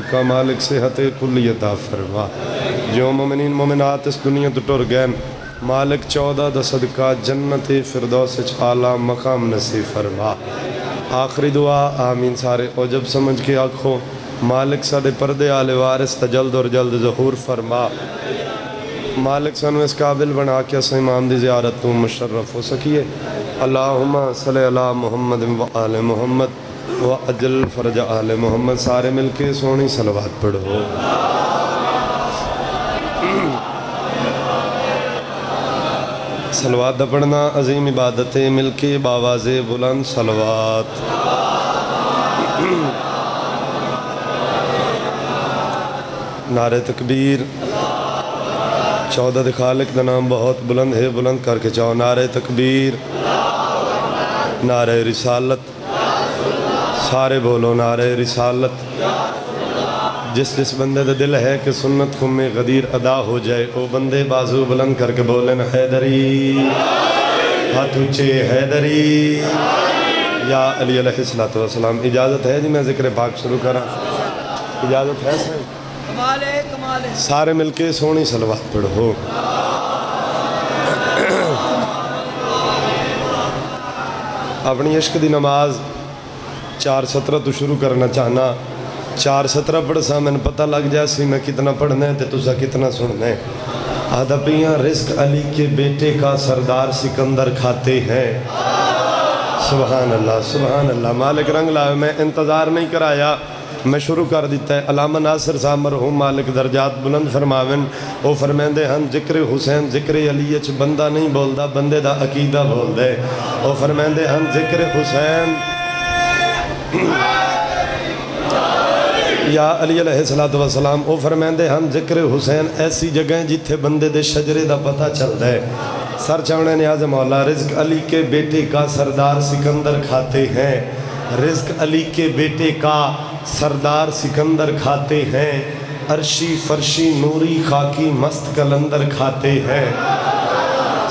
برکہ مالک صحت کلی عطا فرما جو مومنین مومنات اس دنیا تو ٹر گئے مالک 14 دا صدقہ جنت فردوس اعلیٰ مقام نصیب فرما آخری دعا آمین سارے عجب سمجھ کے آنکھوں مالک ساڑے پردے آلے وارث تجلد اور جلد ظہور فرما مالک سانو اس قابل بنا کے اس امام دی زیارت تو مشرف ہو سکیے اللہم صلی اللہ محمد و آل محمد و اجل فرج آل محمد سارے مل کے سونی صلوات پڑھو صلوات دا پڑھنا عظیم عبادتیں مل کے باواز بلند صلوات نعرہ تکبیر 14 دے خالق دا نام بہت بلند ہے بلند کر کے چاہو نعرہ تکبیر نعرہ رسالت سارے بولو نعرہ رسالت جس بندے دا دل ہے کہ سنت خم غدیر ادا ہو جائے وہ بندے بازو بلند کر کے بولیں حیدری ہاتھ اونچے حیدری یا علی علیہ السلام اجازت ہے جی میں ذکر پاک شروع کرا اجازت ہے سارے مل کے سونی صلوات پڑھو اپنی عشق دی نماز 4:17 تو شروع کرنا چاہنا 4:17 پڑھ سا میں نے پتہ لگ جائے سی میں کتنا پڑھنا ہے تو سا کتنا سننا ہے آدھپیاں رزق علی کے بیٹے کا سردار سکندر کھاتے ہیں سبحان اللہ مالک رنگ لائے میں انتظار نہیں کرایا میں شروع کر دیتا ہے علامہ ناصر صاحب مرحوم مالک درجات بلند فرماون وہ فرمیندے ہم ذکر حسین ذکر علی اچھ بندہ نہیں بولدا بندے دا عقیدہ بول دے وہ فرمیندے ہم ذکر حسین یا علی علیہ السلام وہ فرمیندے ہم ذکر حسین ایسی جگہیں جتھے بندے دے شجرے دا پتہ چل دے سر چونے نیاز مولا رزق علی کے بیٹے کا سردار سکندر کھاتے ہیں رزق علی کے بیٹے کا سردار سکندر کھاتے ہیں عرشی فرشی نوری خاکی مست کلندر کھاتے ہیں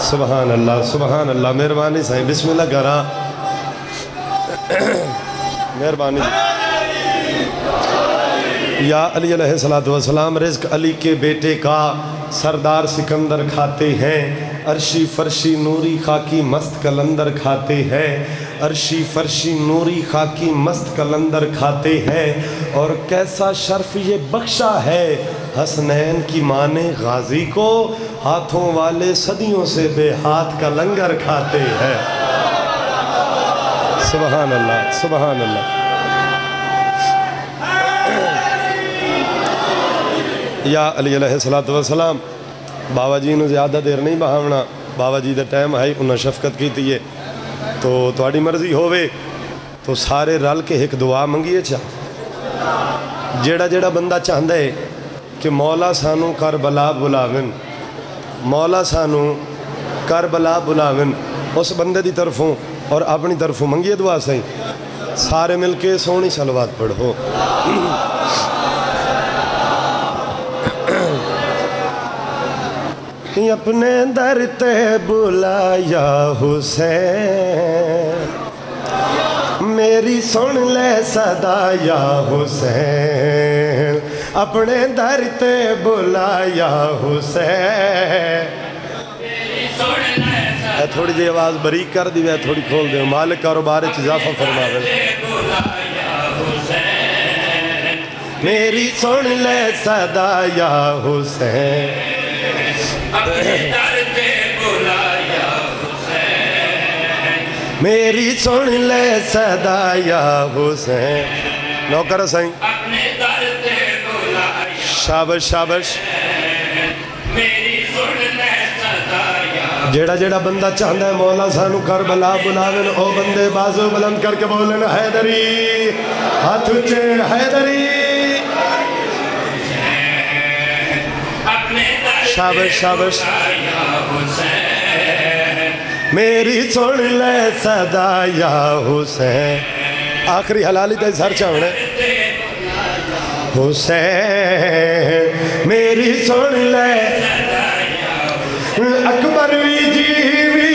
سبحان اللہ مہربانی سائیں بسم اللہ کرا مہربانی یا علی علیہ السلام رزق علی کے بیٹے کا سردار سکندر کھاتے ہیں عرشی فرشی نوری خاکی مست کلندر کھاتے ہیں عرشی فرشی نوری خاکی مست کلندر کھاتے ہیں اور کیسا شرف یہ بخشا ہے حسنین کی ماں نے غازی کو ہاتھوں والے صدیوں سے بے ہاتھ کا لنگر کھاتے ہیں سبحان اللہ یا علی علیہ السلام بابا جی نے زیادہ دیر نہیں بہاونا بابا جی دے ٹائم ہے انہیں شفقت کی تھی تو تھوڑی مرضی ہوئے تو سارے رل کے ایک دعا منگیے جیڑا بندہ چاہتا ہے کہ مولا سانو کربلا بلاون مولا سانو کربلا بلاون اس بندے دی طرفوں اور اپنی طرفوں منگیے دعا سہیں سارے مل کے سونی صلوات پڑھو اپنے در تے بلایا حسین میری سن لے صدا یا حسین اپنے در تے بلایا حسین تھوڑی جی آواز بریک کر دی ہے تھوڑی کھول دے مالک کاروبار اضافہ فرما میری سن لے صدا یا حسین میری سن لے صدا یا حسین نوکر سائیں شابش جیڑا بندہ چاہتا ہے مولا سانو کربلا بلاون او بندے بازو بلند کر کے بولن حیدری ہاتھ اونچے حیدری شابش میری سن لے صدا یا حسین آخری حلالی تے سر چاہنے حسین میری سن لے اکبر وی جیوی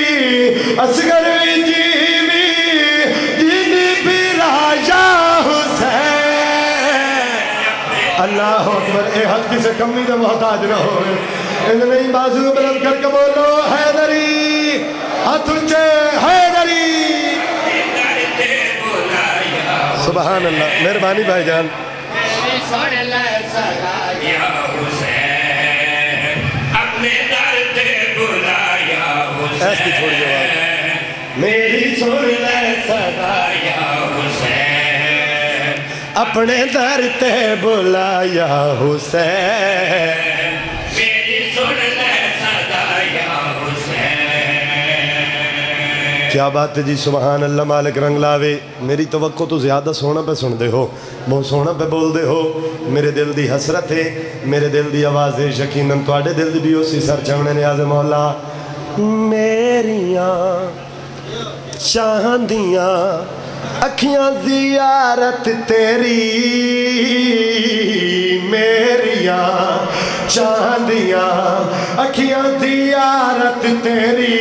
اصغر وی جیوی جیوی بھی راجہ حسین اللہ اکبر. اے حق کسے کمی دے محتاج نہ ہوئے. ان نہیں بازو بلند کر کے بولو حیدری, ہاتھ اونچے حیدری. سبحان اللہ. مہربانی بھائی جان. ایسی تھوڑی جواب. میری سن لے صدا یا حسین, اپنے در تے بلا یا حسین. میری سن لے صدا یا حسین. کیا بات ہے جی. سبحان اللہ. مالک رنگ لاوے. میری توقع تو زیادہ سونا پہ سن دے ہو, بہت سونا پہ بول دے ہو. میرے دل دی حسرت ہے, میرے دل دی آواز ہے, یقیناً تواڈے دل دی بھی اسی سر چاہنے نیاز مولا. میریاں چاہندیاں اکھیاں زیارت تیری, میریاں چاہندیاں اکھیاں زیارت تیری.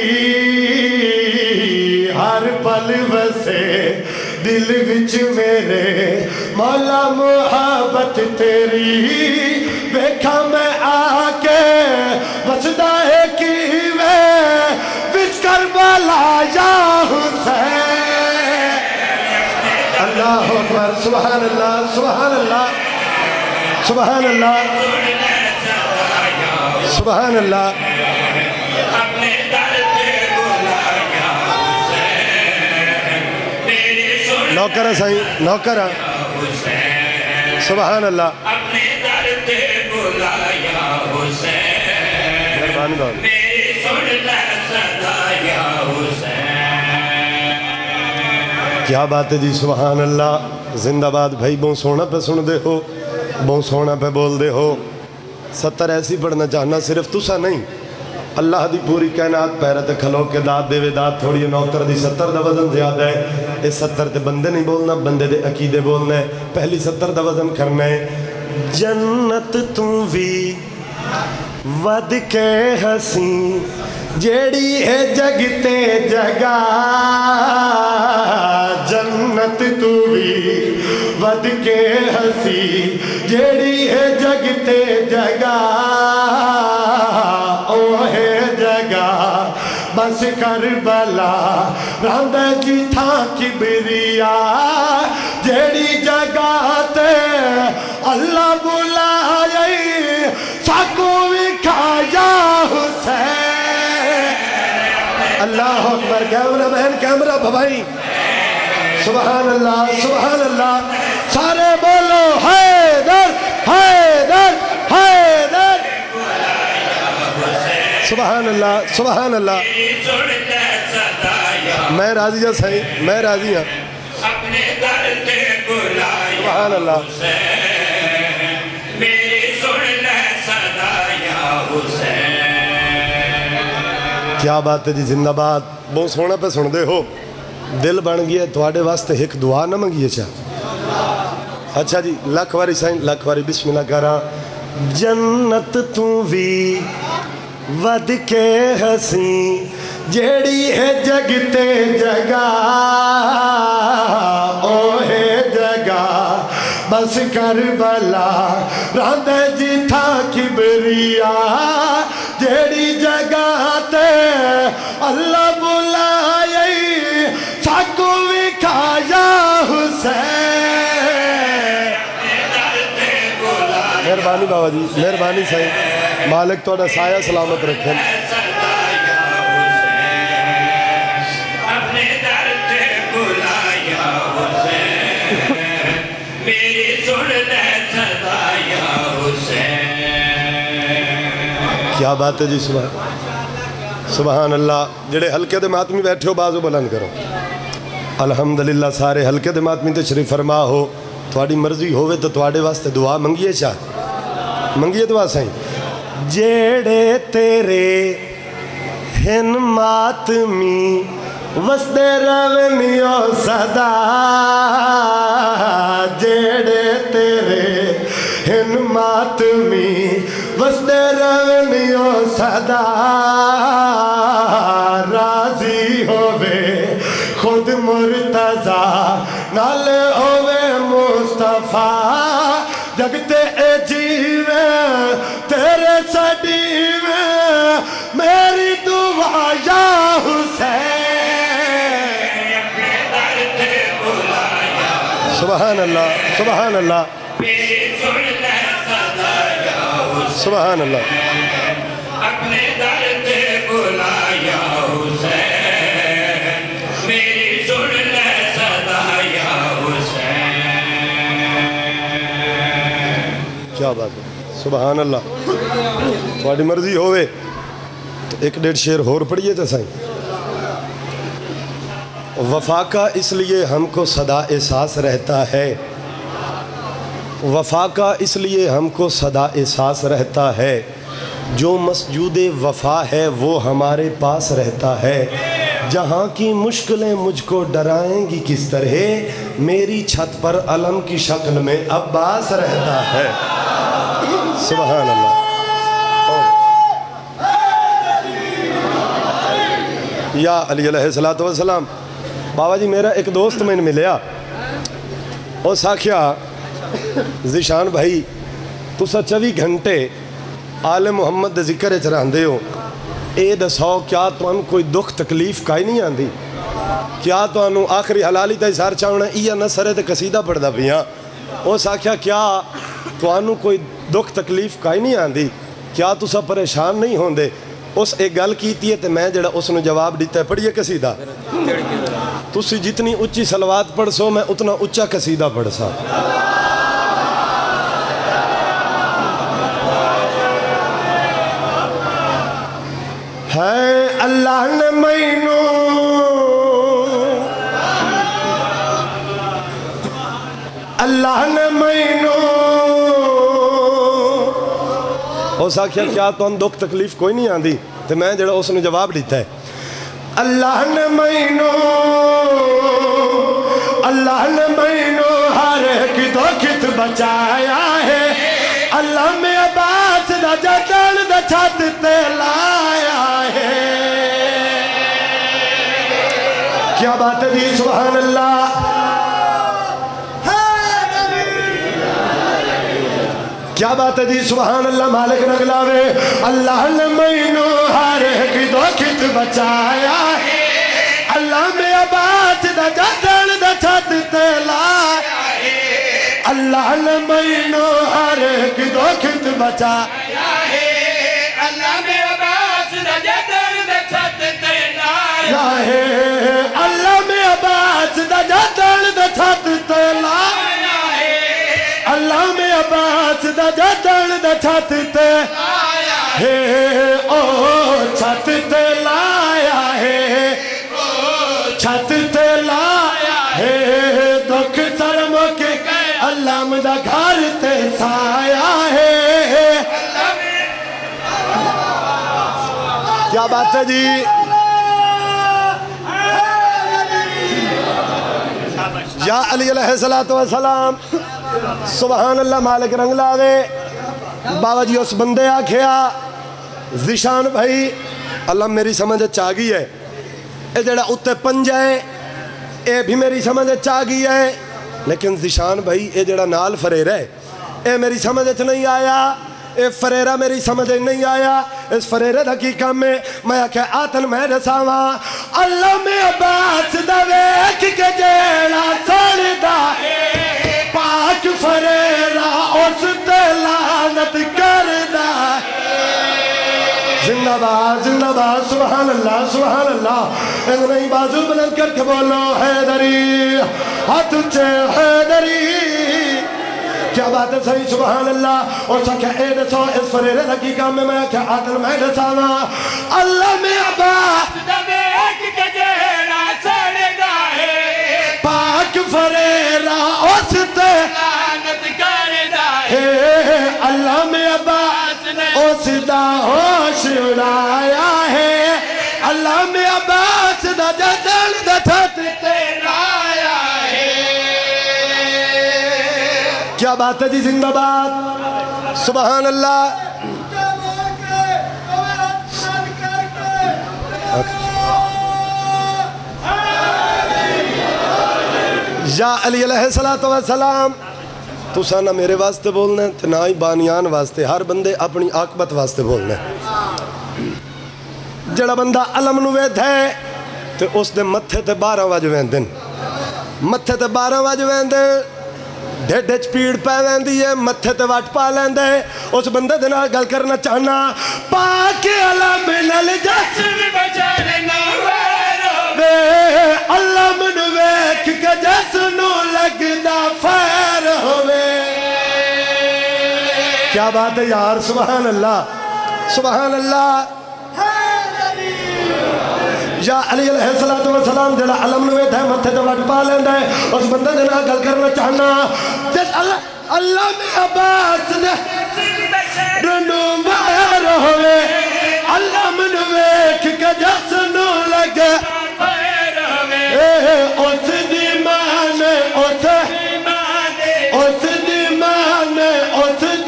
ہر پل وسے دل وچ میرے مولا محبت تیری. ویکھا میں آ کے وسدا ہے کیویں وچ کربلا یا حسین. اللہ اکبر. سبحان اللہ. سبحان اللہ. سبحان اللہ. سبحان اللہ. نوکر سائیں, نوکر. سبحان اللہ. مہربانی بات. کیا بات ہے جی. سبحان اللہ. زندہ باد بھائی. بہت سونا پہ سن دے ہو, بہت سونا پہ بول دے ہو. 70 ایسی پڑھنا چاہنا صرف تسا نہیں, اللہ دی پوری کائنات پیرے تے کھلو کے داد دے وے. داد تھوڑی نوکر دی 70 دا وزن زیادہ ہے. اس 70 تے بندے نہیں بولنا, بندے دے عقیدے بولنا ہے. پہلی 70 دا وزن کرنا ہے. جنت تو بھی ود کے حسین جیڑی ہے جگ تے جگہ. جنت تو بھی ود کے حسین جیڑی ہے جگ تے جگہ. اوہ جگہ بس کربلا راندہ جتھاں کبریا. جیڑی جگہ تے اللہ بلائے ساکو وکھا یا حسین. اللہ اکبر. کیمرہ مین کیمرہ بھائی. سبحان اللہ. سبحان اللہ. سارے بولو حیدر حیدر حیدر. سبحان اللہ. سبحان اللہ. میں راضی ہوں صحیح, میں راضی ہوں. سبحان اللہ. کیا بات ہے جی. زندہ باد. بہت سونا پہ سن دے ہو. دل بن گیا تواڈے واسطے ایک دعا نہ منگیے چا. اچھا جی. لکھ واری سائیں, لکھ واری بسم اللہ کرا. جنت تو بھی ود کے حسین جیڑی ہے جگ تے جگہ. اوہ جگہ بس کربلا راندہ جتھاں کبریا. جیڑی جگہ تے اللہ بلائے ساکو وکھا یا حسین. مہربانی بابا جی, مہربانی صحیح. مالک توڑا سایہ سلامت رکھیں. کیا بات ہے جی. سبحان اللہ. جڑے ہلکے دے ماتمی بیٹھے ہو بازو بلند کرو. الحمدللہ. سارے ہلکے دے ماتمی تشریف فرما ہو. تھوڑی مرضی ہوئے تو تھوڑے واسطے دعا منگیے چاہ, منگیے دعا سائیں. جیڑے تیرے ہن ماتمی وسدے رونیو صدا. جیڑے تیرے ہن ماتمی وسدے رونیو صدا. راضی ہوئے خود مرتضی نال ہوئے مصطفیٰ. جگتے اے جیوے تیرے سڈیوے میری دعا یا حسین سبحان اللہ سبحان اللہ سبحان اللہ اپنے در تے بلا یا حسین میری سن لے صدا یا حسین کیا بات ہے سبحان اللہ تھوڑی مرضی ہوئے تو ایک ڈیڑھ شعر اور پڑھیے تو سائیں وفا کا اس لیے ہم کو صدا احساس رہتا ہے وفا کا اس لیے ہم کو صدا احساس رہتا ہے جو مسجود وفا ہے وہ ہمارے پاس رہتا ہے جہاں کی مشکلیں مجھ کو ڈرائیں گی کس طرح میری چھت پر علم کی شکل میں عباس رہتا ہے سبحان اللہ یا علی علیہ السلام بابا جی میرا ایک دوست میں نے ملیا اور ساکھیا ذیشان بھائی تسا 24 گھنٹے آل محمد دے ذکر چراندے ہو اے دسو کیا تمہیں کوئی دکھ تکلیف کائی نہیں آندی کیا تمہیں آخری حلالی تا اظہار چاہونا یا نصرے تے قصیدہ پڑھ دا بیاں او ساکھیا کیا تمہیں کوئی دکھ تکلیف کائی نہیں آندی کیا تسا پریشان نہیں ہوندے اس ایک گل کیتی ہے تے میں جڑا اس نے جواب دیتا ہے پڑھئے قصیدہ تسی جتنی اچھی صلوات پڑھ سو میں اتنا اچھا قصیدہ پڑھ سا ہے اللہ نے مینوں اللہ نے مینوں ہو ساکھیا کیا تو ان دکھ تکلیف کوئی نہیں آندی تو میں جڑا اس نے جواب دیتا ہے اللہ نے مینوں ہر ایک دکھ بچایا ہے اللہ میں عباس دا جدل دا چھت تے لایا ہے کیا بات ہے جی سبحان اللہ کیا بات ہے جی سبحان اللہ مالک نگلاوے اللہ نے مینوں ہر ایک دکھ بچایا ہے اللہ میں عباس دا جدل دا چھت تے لایا ہے اللہ نے مینوں ہر ایک دکھ بچایا ہے اللہ میں عباس دا جدل دا چھت تے لایا ہے اللہ میں عباس دا جدل دا چھت تے لایا ہے اللہ میں عباس دا جدل دا چھت تے لایا ہے او چھت تے لایا ہے چھت تے لایا ہے دکھ سرم کے اللہ مدہ گھر تے سایا ہے کیا بات ہے جی یا علی علیہ السلام سبحان اللہ مالک رنگ لاوے بابا جی اس بندے آکھیا ذیشان بھائی اللہ میری سمجھ چاگی ہے اے جڑا اتے پنجائے اے بھی میری سمجھ چاگی ہے لیکن ذیشان بھائی اے جڑا نال فریر ہے اے میری سمجھ نہیں آیا اے فریرہ میری سمجھ نہیں آیا اس فریرہ دقیقہ میں آکھا آتن میں رساواں اللہ میں عباس دا ویک کے جیڑا سڑدا پاک فریرہ اس تے لعنت کردا زندہ باد سبحان اللہ نہیں بازو بلند کر کے بولو حیدری ہاتھ اچھے حیدری کیا بات ہے صحیح سبحان اللہ اور سکھا اے دسو اس فریرہ دقیقہ میں کیا آتن میں دسانا اللہ میں عباس دا ویک کے جیڑا سڑدا ہے پاک فریرہ اس تے لعنت کردا ہے اللہ میں عباس اس دا ہوش اڑایا ہے اللہ میں عباس دا جدل دا چھت تے لایا ہے کیا بات ہے جی زندہ باد سبحان اللہ یا علی علیہ السلام تسا نہ میرے واسطے بولنا ہے نہ ہی بانیان واسطے، ہر بندے اپنی عاقبت واسطے بولنا ہے۔ جڑا بندہ علم نو ویدھا ہے تو اس دے متھے تے 12 وج ویندن، متھے تے 12 وج ویندن، ڈھڈ وچ پیڑ پے ویندی ہے، متھے تے وٹ پا لیندے، اس بندے دے نال گل کرنا چاہنا پاک علم نال جسم بچانے نہ وے علم نو ویکھ کے جس نو لگدا فیر ہوے۔ کیا بات ہے یار، سبحان اللہ سبحان اللہ۔ یا علی علیہ السلام جڑا علم نو ویٹھا ہے متھے تے وٹ پا لیندا ہے، اس بندے دے نال گل کرنا چاہنا جس اللہ میں عباس دے رنو مہر ہوئے، علم نو ویکھ کے جس نو لگے اس دی مان اس دی مان اس دی مان اس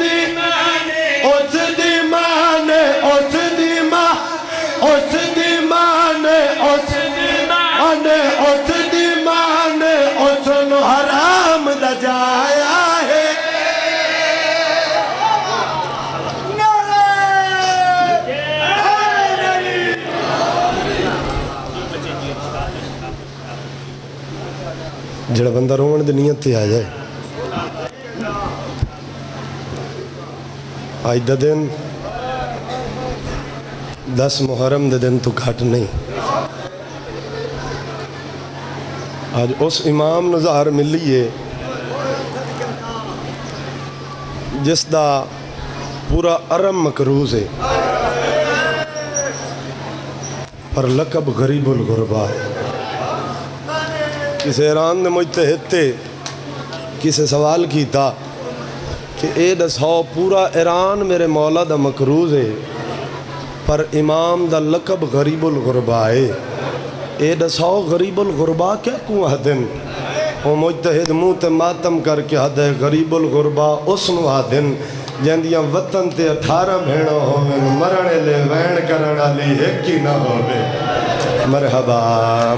دی مان اس دی مان اس دی مان اس دی مان اس نو حرام دا جایا ہے۔ جڑا بندہ رومن دی نیت تے آ جائے، آج دا دن 10 محرم دے دن تو گھٹ نہیں، آج اس امام نظہر ملیے جس دا پورا عرم مکروز ہے پر لقب غریب الغربا ہے۔ کسی ایران نے مجتہد تے کسی سوال کیتا کہ اے دساؤ پورا ایران میرے مولا دا مکروز ہے پر امام دا لقب غریب الغربا ہے، اے دساؤ غریب الغربا کیا کوں آدن؟ وہ مجتہد منہ تے ماتم کر کے آدھے غریب الغربا اس نو آدن جندیاں وطن تے 18 بھیڑوں ہوئے مرنے لے وین کرنا لی ایک ہی نہ ہوئے۔ مرحبا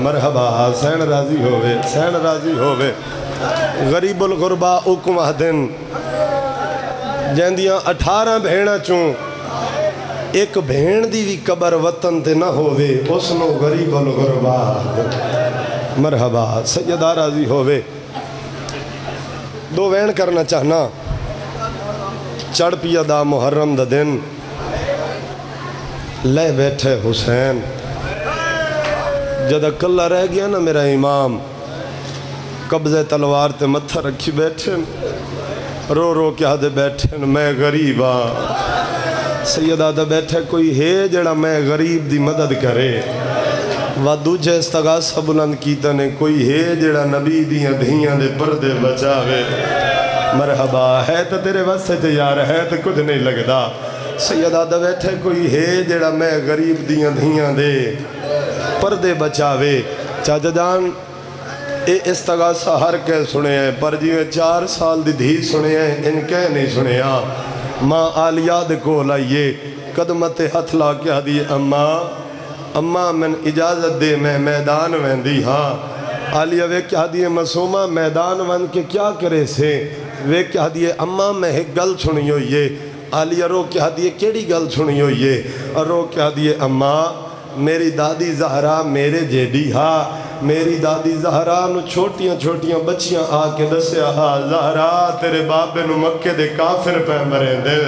مرحبا سین راضی ہوئے سین راضی ہوئے۔ غریب الغربا اکم آدن جندیاں 18 بھیڑا چوں ایک بھیڑ دی بھی قبر وطن تے نہ ہوئے اس نو غریب الغربا۔ مرحبا سیدہ راضی ہوئے۔ دو وین کرنا چاہنا، چڑھ پیا دا محرم دا دن لے بیٹھے حسین، جدہ کلہ رہ گیا نا میرا امام، قبضہ تلوار تے متھا رکھی بیٹھن، رو رو کیا دے بیٹھن میں غریبا۔ سیدہ دا بیٹھے کوئی ہے جڑا میں غریب دی مدد کرے، دوجہ استغاثہ بلند کیتا نے کوئی ہے جڑا نبی دیاں دھیاں دے پردے بچاوے۔ مرحبا ہے تو تیرے واسطے تے یار ہے تو کچھ نہیں لگدا۔ سیدہ دا بیٹھے کوئی ہے جڑا میں غریب دیاں دھیاں دے پردے بچاوے۔ چاچا جان اے استغاثہ ہر کہہ سنے ہیں پر جی میں 4 سال دی دھی سنے ہیں ان کہہ نہیں سنے ہیں۔ ماں آلیہ دے کو لائیے قدمت ہتھ لا کے دی اماں من اجازت دے میں میدان ویندی ہاں۔ آلیہ وے کیا دیئے مسومہ میدان وین کے کیا کرے سے، وے کیا دیئے اماں میں ایک گل سنی ہوئیے۔ آلیہ رو کیا دیئے کیڑی گل سنی ہوئیے، رو کیا دیئے اماں میری دادی زہرا میرے جیڈی ہاں، میری دادی زہرا نو چھوٹیاں چھوٹیاں بچیاں آ کے دسیا ہاں زہرا تیرے بابے نو مکے دے کافر پہ مرے دل۔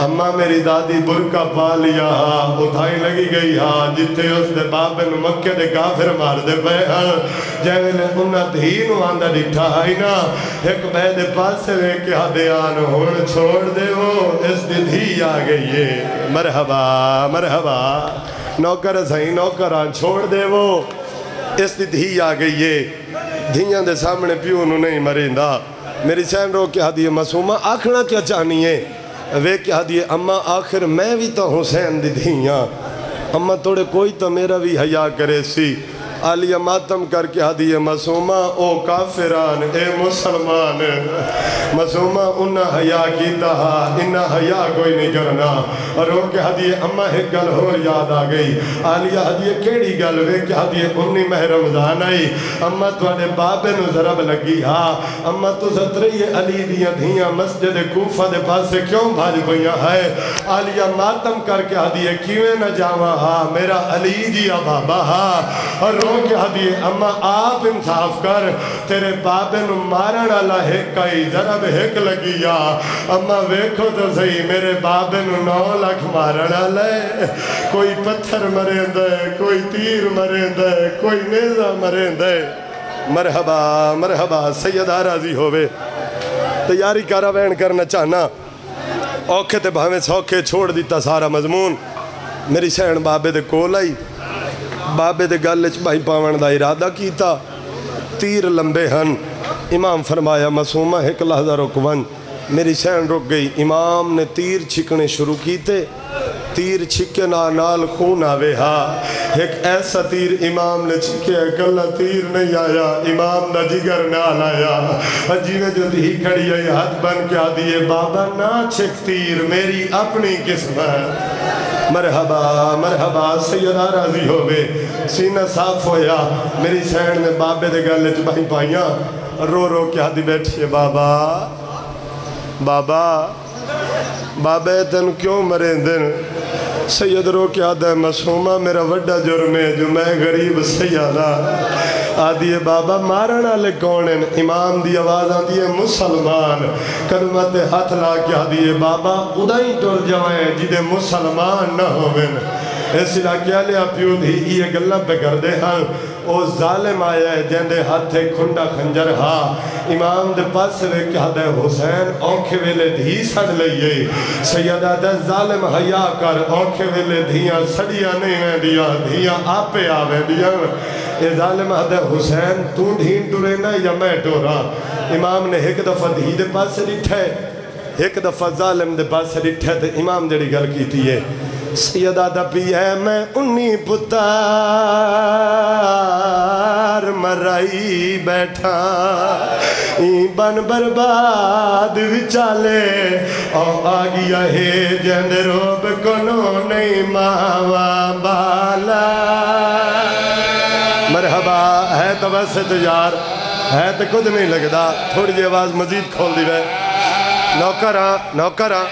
اماں میری دادی برکہ پا لیا ہاں، اتھائی لگی گئی ہاں جتے اس دے بابے نو مکے دے کافر مار دے پہ ہاں۔ جیوے نے انہا دھی نو آندہ ڈٹھا ہائی نا، ایک بے دے پاس سے لے کے آدھے آن ہون چھوڑ دے وہ اس دی دھی آ گئی ہے۔ مرحبا مرحبا نوکر سہی نوکران چھوڑ دے وہ اس دی دھی آ گئی ہے۔ دھیاں دے سامنے پیو نو نہیں مریندا۔ میری سین رو کیا دیئے مسومہ آکھنا کیا چاہنی ہے، وے کیا دیئے اماں آخر میں بھی تو حسین دی دھیاں، اماں توڑے کوئی تو میرا بھی حیاء کرے سی۔ عالیہ ماتم کر کے ہدیے مسومہ او کافران اے مسلمان مسومہ انہا حیاء کیتا ہا انہا حیاء کوئی نہیں کرنا اور رو کے ہدیے اممہ ایک گل ہور یاد آ گئی عالیہ ہدیے کیڑی گل وے کہ ہدیے 19 ماہ رمضان آئی اممہ توانے بابے نو ضرب لگی ہا اممہ تو ستری علی دیاں دھیاں مسجد کوفہ دے پاس سے کیوں بھاج بھئیاں ہے عالیہ ماتم کر کے ہدیے کیویں نہ جاواں ہا میرا علی جی بابا ہا اور رو کے ہدیے اممہ آپ انصاف کر تیرے بابے نو مارن اللہ ایک کئی ضرب ایک لگیا اممہ ویکھو تو صحیح میرے بابے نو 9 لاکھ مارن اللہ کوئی پتھر مرین دے کوئی تیر مرین دے کوئی نیزہ مرین دے مرحبا مرحبا سیدہ راضی ہوئے تیاری کارا وین کرنا چاہنا اوکھے تے بھاویں سوکھے چھوڑ دیتا سارا مضمون میری سین بابے دے کول آئی بابے دے گلچ بھائی پاون دا ارادہ کیتا تیر لمبے ہن امام فرمایا مسومہ ایک لحظہ رکون میری سین رک گئی امام نے تیر چھکنے شروع کیتے تیر چھکے نال خون آوے ہا ایک ایسا تیر امام نے چھکے کلہ تیر نہیں آیا امام نہ جگر نال آیا عجیوے جو دھی کھڑی ہے ہاتھ بن کے آدھیے بابا نہ چھک تیر میری اپنی قسم ہے مرحبا مرحبا سیدہ راضی ہوئے سینہ صاف ہویا میری سین نے بابے دے گلے چ بھائی پائیاں رو رو کے آدھی بیٹھئے بابا بابا بابا تن کیوں مرین دن سید رو کے آدھا ہے مسومہ میرا وڈا جرم ہے جو میں غریب سیدہ آدھی ہے بابا مارنا لے کونن امام دی آواز آدھی ہے مسلمان کلمت ہاتھ لا کے آدھی ہے بابا ادھائی ٹر جوائیں جدے مسلمان نہ ہوئن اس علاقے لے اپیو دی یہ گلہ پہ کر دے ہاں او ظالم آیا ہے جیندے ہاتھے کھنڈا خنجر ہا امام دے پاس سے کہا دے حسین اوکھے ویلے دھی سڑ لئیے سیدہ دے ظالم حیاء کر اوکھے ویلے دھیاں سڑیاں نہیں میں دیا دھیاں آپے آوے دیا اے ظالم دے حسین تو ڈھین ٹورے نا یا میں ٹورا امام نے ایک دفعہ دھی دے پاس سے ڈٹھے ایک دفعہ ظالم دے پاس سے ڈٹھے تے امام جڑی گل کی تھی ہے سیدہ دا پی ہے میں 19 پتار مرائی بیٹھا بن برباد وچالے او آگیا ہے جند روب کنو نہیں ماوا بالا مرحبا ہے تو ویسے تو یار ہے تو کچھ نہیں لگتا تھوڑی جی آواز مزید کھول دی بے نوکرہ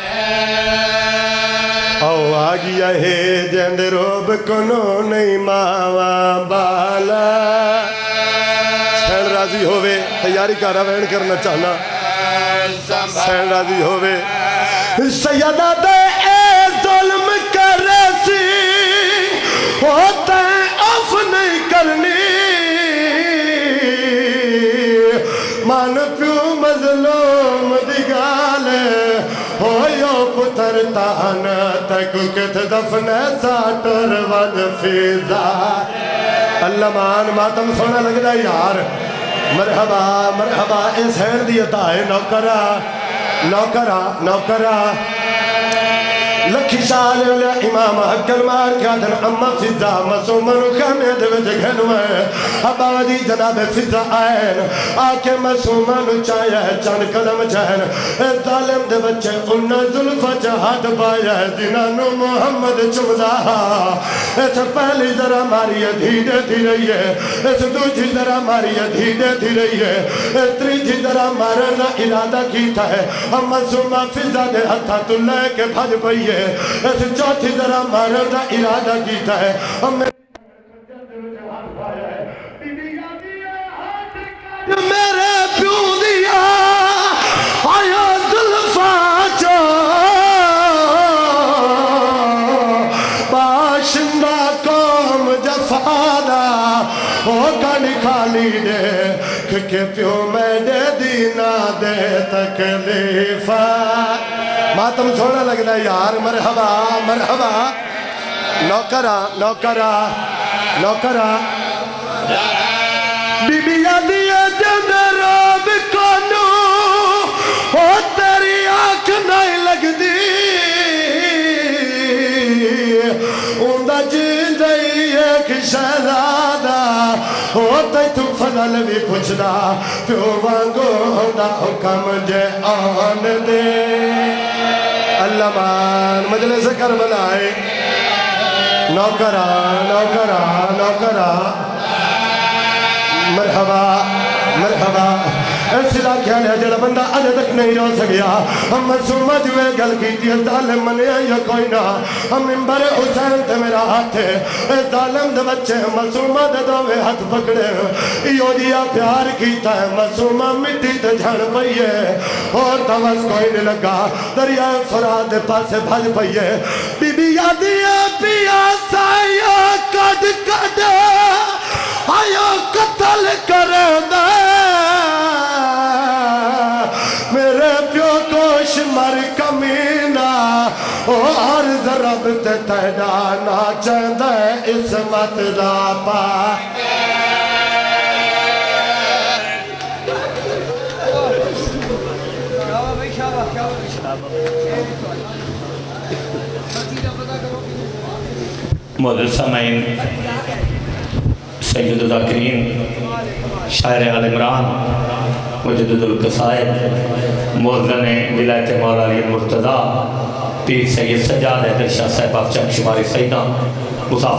او آگیا ہے جند روب کنو نہیں ماوا بالا سین راضی ہوئے تیاری کا روین کرنا چاہنا سین راضی ہوئے سیدہ دے اے ظلم کرے سی ہوتا ہے اف نہیں کرنی مان پیو مظلوم دگالے ہویو پتر تان تک کت دفن ساٹر ود فیضا اللہ مان ماتم سونا لگ دا یار مرحبا مرحبا اس حیر دی عطا ہے نوکرہ لکھی سال علیہ امام حکل مار کیا دن اما فضا مسومن خیمے دے وچ گھنوے ابادی جناب فضا آئین آکے مسومن چاہیا ہے چند قدم چاہن اے ظالم دے بچے انہ ظلفہ جہاد پایا ہے جنانو محمد چمدہ اس پہلی ذرا ماری دھیدے تھی رہی ہے اس دوجی ذرا ماری دھیدے تھی رہی ہے اس تریجی ذرا مارنا ارادہ کیتا ہے اما مسومہ فضا دے ہتھا تو لے کے بھج پئی ہے ایسے چوتھی ذرا مارنا ارادہ کیتا ہے میرے پیو دیا آیا ظلفہ چو باشندہ قوم جفادہ ہو کھانی خالی دے کہ پیو میں دے دینا دے تکلیفہ ماتم سونا لگنا یار مرحبا مرحبا نوکرہ بی بی یادیے جن روب کونو ہو تیری آنکھ نہیں لگ دی اندہ جیندئی ایک شہزادہ ہوتا تو فضل بھی پوچھنا پیو وانگو دا حکم جے آن دے اللہ مان مجلس کربلا ہے نوکرا نوکرا نوکرا مرحبا مرحبا ایسی لاکھیا لیا جڑا بندہ آج تک نہیں رو سکیا ہم معصومہ جوے گل کی تھی ظالم منیا یا کوئی نہ ہم ممبر حسین تے میرا ہاتھ ہے ظالم دے بچے معصومہ دے دوے ہاتھ پکڑے یو دیا پیار کیتا ہے معصومہ مٹی تے جھڑ پئیے اور توس کوئی نہیں لگا دریائے فرات دے پاسے بھج پئیے بی بی یادی پیا سایا کڈ کڈ آیا قتل کرے دے میرے پیو کوش مر کمینہ اور ضرب تے تیڈا ناچند عصمت دا پا معزز سامعین سید الذاکرین شاعر آل عمران مجدد القصائد موزن ولایت مولا علی المرتضی پیر سید سجاد حیدر شاہ صاحب افچک شماری سیدہ